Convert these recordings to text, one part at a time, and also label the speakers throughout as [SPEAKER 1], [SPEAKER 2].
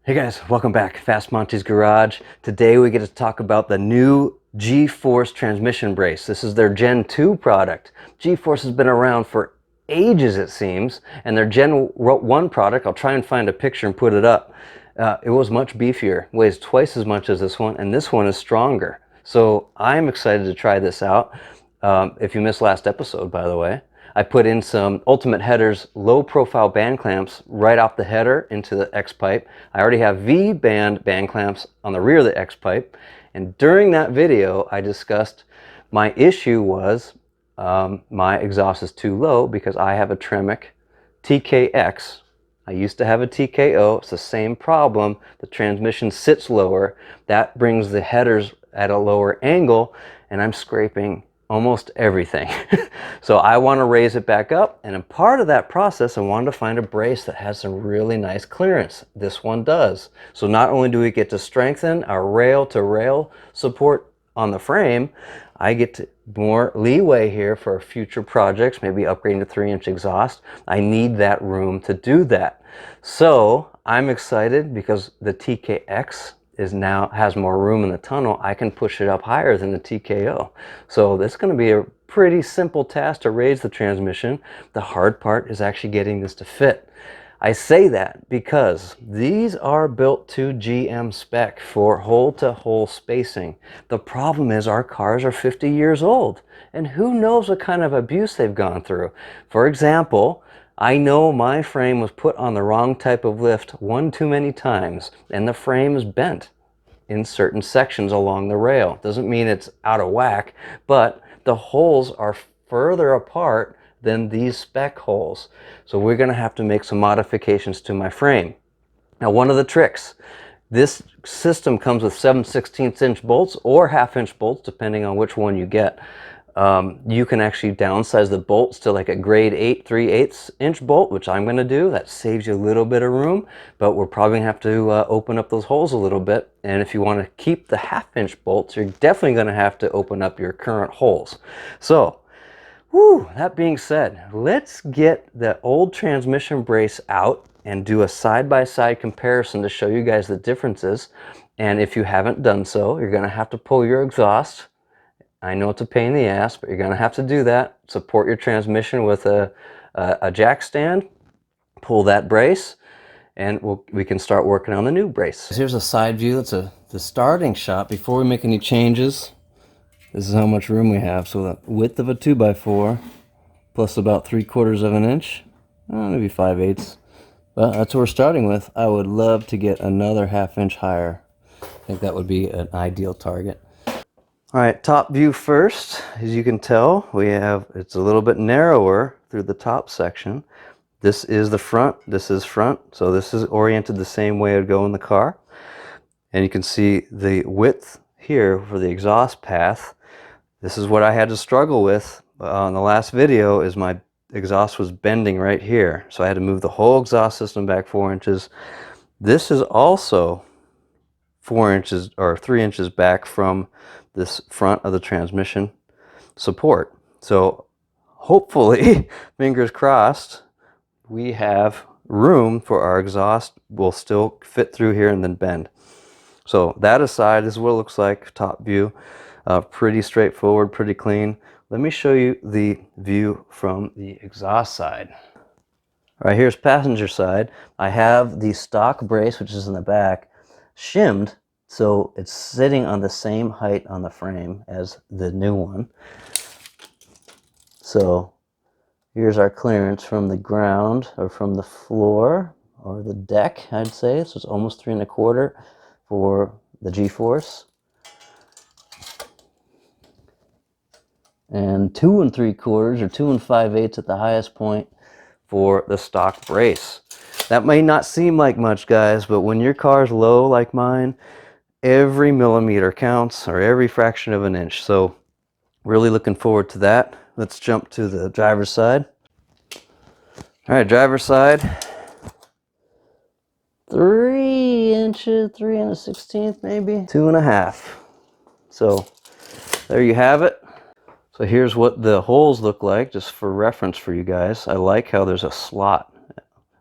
[SPEAKER 1] Hey guys, welcome back. Fast Monty's Garage. Today we get to talk about the new GForce transmission brace. This is their Gen 2 product. GForce has been around for ages, it seems, and their Gen 1 product, I'll try and find a picture and put it up. It was much beefier, weighs twice as much as this one, and this one is stronger. So I'm excited to try this out. If you missed last episode, by the way, I put in some Ultimate Headers low profile band clamps right off the header into the X pipe. I already have V-band band clamps on the rear of the X pipe. And during that video, I discussed my issue was my exhaust is too low because I have a Tremec TKX. I used to have a TKO. It's the same problem. The transmission sits lower. That brings the headers at a lower angle, and I'm scraping almost everything. So I want to raise it back up, and in part of that process I wanted to find a brace that has some really nice clearance. This one does. So not only do we get to strengthen our rail to rail support on the frame, I get more leeway here for future projects, maybe upgrading to 3-inch exhaust. I need that room to do that. So I'm excited because the TKX has more room in the tunnel. I can push it up higher than the TKO. So this is going to be a pretty simple task to raise the transmission. The hard part is actually getting this to fit. I say that because these are built to GM spec for hole-to-hole spacing. The problem is our cars are 50 years old, and who knows what kind of abuse they've gone through. For example, I know my frame was put on the wrong type of lift one too many times, and the frame is bent in certain sections along the rail. Doesn't mean it's out of whack, but the holes are further apart than these spec holes. So we're going to have to make some modifications to my frame. Now, one of the tricks, this system comes with 7/16" bolts or 1/2-inch bolts, depending on which one you get. You can actually downsize the bolts to like a grade 8 3/8" bolt, which I'm going to do. That saves you a little bit of room, but we're probably going to have to open up those holes a little bit. And if you want to keep the 1/2-inch bolts, you're definitely going to have to open up your current holes. So, that being said, let's get the old transmission brace out and do a side-by-side comparison to show you guys the differences. And if you haven't done so, you're going to have to pull your exhaust. I know it's a pain in the ass, but you're going to have to do that. Support your transmission with a jack stand, pull that brace, and we can start working on the new brace. Here's a side view. That's the starting shot before we make any changes. This is how much room we have. So the width of a 2x4 plus about 3/4 of an inch, maybe 5/8. But that's what we're starting with. I would love to get another 1/2 inch higher. I think that would be an ideal target. All right, top view first. As you can tell, it's a little bit narrower through the top section. This is the front, this is front, so this is oriented the same way it would go in the car. And you can see the width here for the exhaust path. This is what I had to struggle with on the last video, is my exhaust was bending right here. So I had to move the whole exhaust system back 4 inches. This is also 4 inches or 3 inches back from this front of the transmission support. So hopefully, fingers crossed, we have room for our exhaust will still fit through here and then bend. So that aside, this is what it looks like, top view. Pretty straightforward, pretty clean. Let me show you the view from the exhaust side. All right, here's passenger side. I have the stock brace, which is in the back, shimmed, so it's sitting on the same height on the frame as the new one. So here's our clearance from the ground, or from the floor, or the deck, I'd say. So it's almost 3 1/4 for the GForce. And 2 3/4 or 2 5/8 at the highest point for the stock brace. That may not seem like much, guys, but when your car's low like mine, every millimeter counts, or every fraction of an inch. So really looking forward to that. Let's jump to the driver's side. All right, driver's side. 3 inches, 3 1/16 maybe, 2 1/2. So there you have it. So here's what the holes look like, just for reference for you guys. I like how there's a slot.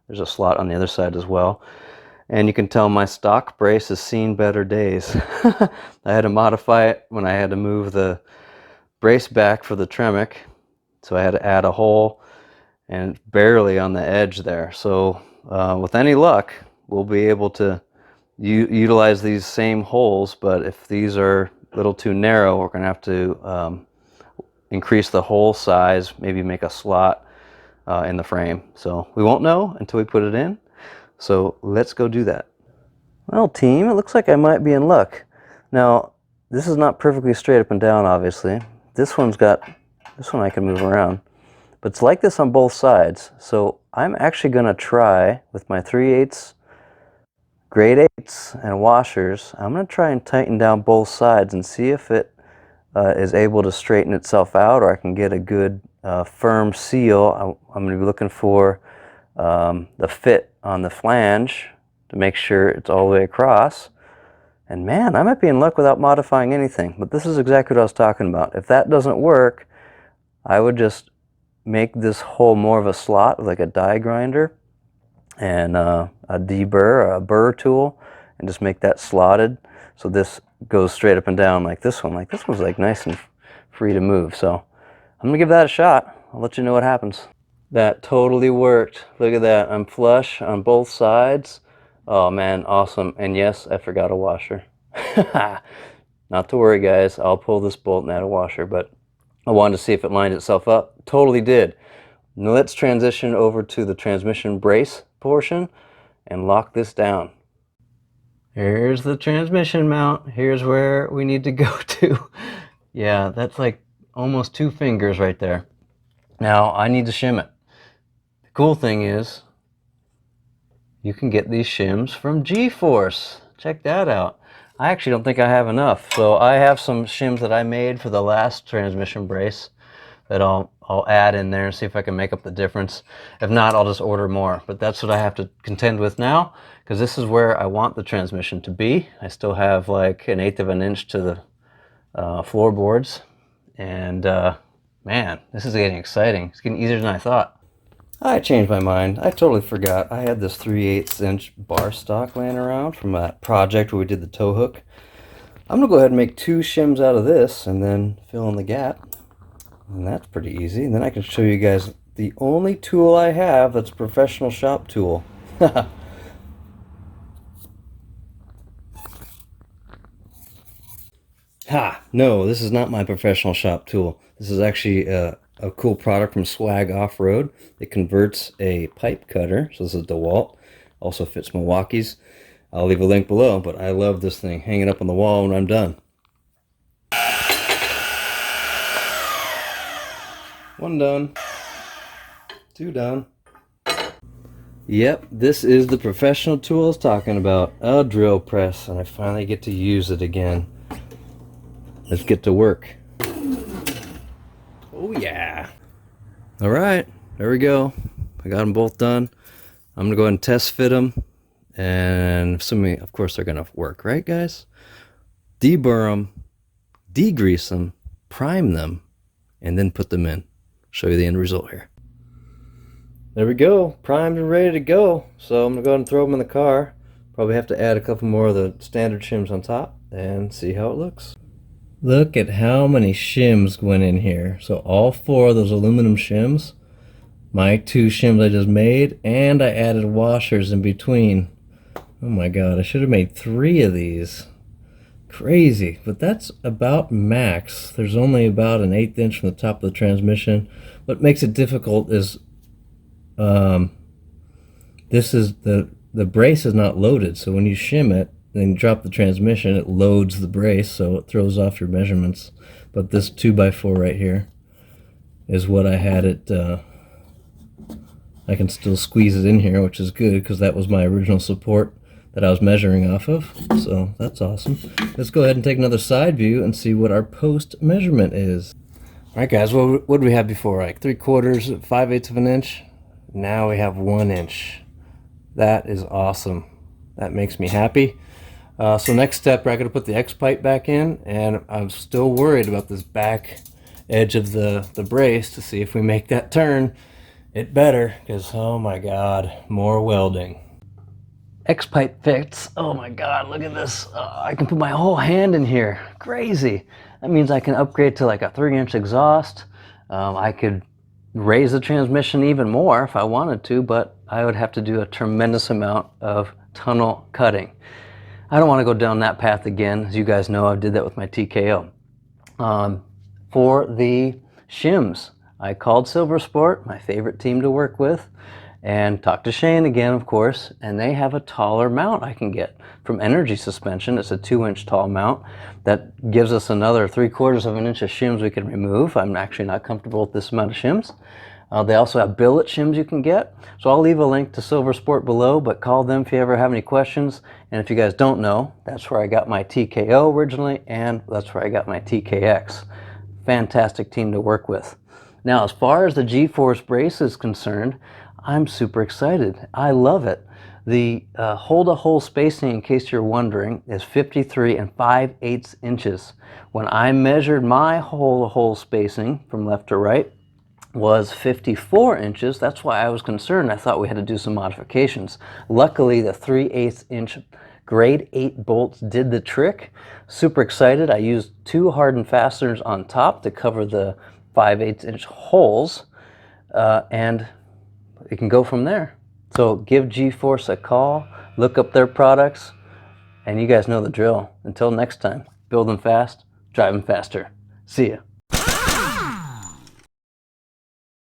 [SPEAKER 1] There's a slot on the other side as well. And you can tell my stock brace has seen better days. I had to modify it when I had to move the brace back for the Tremec. So I had to add a hole and barely on the edge there. So with any luck, we'll be able to utilize these same holes, but if these are a little too narrow, we're going to have to increase the hole size, maybe make a slot in the frame. So we won't know until we put it in. So let's go do that. Well, team, it looks like I might be in luck. Now, this is not perfectly straight up and down, obviously. This one I can move around. But it's like this on both sides. So I'm actually going to try with my 3/8 grade 8s and washers. I'm going to try and tighten down both sides and see if it is able to straighten itself out, or I can get a good firm seal. I'm going to be looking for the fit on the flange to make sure it's all the way across. And man, I might be in luck without modifying anything, but this is exactly what I was talking about. If that doesn't work, I would just make this hole more of a slot with like a die grinder and a deburr or a burr tool, and just make that slotted so this goes straight up and down like this one. Like this one's like nice and free to move. So I'm gonna give that a shot. I'll let you know what happens. That totally worked. Look at that. I'm flush on both sides. Oh man, awesome. And yes, I forgot a washer. Not to worry, guys. I'll pull this bolt and add a washer, but I wanted to see if it lined itself up. Totally did. Now let's transition over to the transmission brace portion and lock this down. Here's the transmission mount. Here's where we need to go to. Yeah, that's like almost 2 fingers right there. Now I need to shim it. The cool thing is you can get these shims from GForce. Check that out. I actually don't think I have enough. So I have some shims that I made for the last transmission brace that I'll add in there and see if I can make up the difference. If not, I'll just order more. But that's what I have to contend with now, because this is where I want the transmission to be. I still have like 1/8 of an inch to the floorboards. And man, this is getting exciting. It's getting easier than I thought. I changed my mind. I totally forgot. I had this 3/8 inch bar stock laying around from that project where we did the tow hook. I'm gonna go ahead and make 2 shims out of this and then fill in the gap. And that's pretty easy. And then I can show you guys the only tool I have that's a professional shop tool. Ha! No, this is not my professional shop tool. This is actually a cool product from Swag Off-Road. It converts a pipe cutter. So this is DeWalt. Also fits Milwaukee's. I'll leave a link below, but I love this thing. Hang it up on the wall when I'm done. 1 done. 2 done. Yep, this is the professional tool I was talking about. A drill press, and I finally get to use it again. Let's get to work. Oh yeah. All right, there we go. I got them both done. I'm gonna go ahead and test fit them, and assuming, of course, they're gonna work, right, guys? Deburr them, degrease them, prime them, and then put them in. Show you the end result here. There we go, primed and ready to go. So I'm gonna go ahead and throw them in the car. Probably have to add a couple more of the standard shims on top and see how it looks. Look at how many shims went in here. So all 4 of those aluminum shims, my 2 shims I just made, and I added washers in between. Oh my god, I should have made 3 of these. Crazy, but that's about max. There's only about 1/8 inch from the top of the transmission. What makes it difficult is this is the brace is not loaded, so when you shim it, then you drop the transmission, it loads the brace, so it throws off your measurements. But this 2x4 right here is what I had it. I can still squeeze it in here, which is good because that was my original support that I was measuring off of. So that's awesome. Let's go ahead and take another side view and see what our post measurement is. All right, guys, what did we have before? Like 3/4, 5/8 of an inch. Now we have 1 inch. That is awesome. That makes me happy. So next step, I got to put the X pipe back in, and I'm still worried about this back edge of the brace to see if we make that turn. It better, because oh my god, more welding. X-pipe fits. Oh my God, look at this. I can put my whole hand in here. Crazy. That means I can upgrade to like a 3-inch exhaust. I could raise the transmission even more if I wanted to, but I would have to do a tremendous amount of tunnel cutting. I don't want to go down that path again. As you guys know, I did that with my TKO. For the shims, I called Silver Sport, my favorite team to work with, and talked to Shane again, of course, and they have a taller mount I can get from Energy Suspension. It's a 2-inch tall mount that gives us another 3/4 of an inch of shims we can remove. I'm actually not comfortable with this amount of shims. They also have billet shims you can get. So I'll leave a link to Silver Sport below, but call them if you ever have any questions. And if you guys don't know, that's where I got my TKO originally, and that's where I got my TKX. Fantastic team to work with. Now, as far as the GForce brace is concerned, I'm super excited. I love it. The hole-to-hole spacing, in case you're wondering, is 53 5/8 inches. When I measured my hole-to-hole spacing from left to right, was 54 inches. That's why I was concerned. I thought we had to do some modifications. Luckily, the 3/8 inch grade 8 bolts did the trick. Super excited. I used 2 hardened fasteners on top to cover the 5/8 inch holes, and it can go from there. So give GForce a call, look up their products, and you guys know the drill. Until next time, build them fast, drive them faster. See ya.